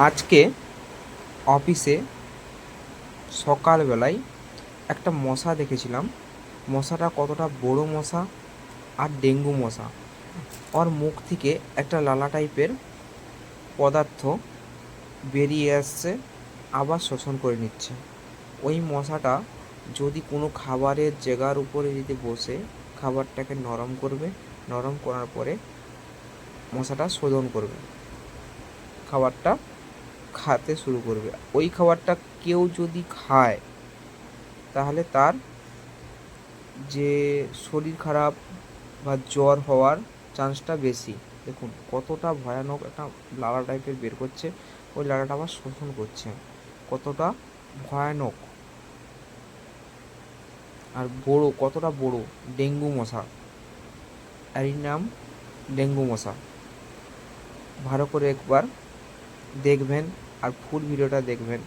আজকে অফিসে সকালবেলায় একটা মশা দেখেছিলাম। মশাটা কতটা বড় মশা, আর ডেঙ্গু মশা। ওর মুখ থেকে একটা লালা টাইপের পদার্থ বেরিয়ে আসছে, আবার শোষণ করে নিচ্ছে। ওই মশাটা যদি কোনো খাবারের জায়গার উপরে যদি বসে খাবারটাকে নরম করবে, নরম করার পরে মশাটা শোধন করবে, খাবারটা খেতে শুরু করবে। ওই খাবারটা কেউ যদি খায় তাহলে তার যে শরীর খারাপ বা জ্বর হওয়ার চান্সটা বেশি। দেখুন কতটা ভয়ানক একটা লালা টাইপের বের করছে, ওই লালাটা আবার শোষণ করছে, কতটা ভয়ানক আর বড়, কতটা বড়। ডেঙ্গু মশা, এরই নাম ডেঙ্গু মশা। ভালো করে একবার দেখবেন আর ফুল ভিডিওটা দেখবেন।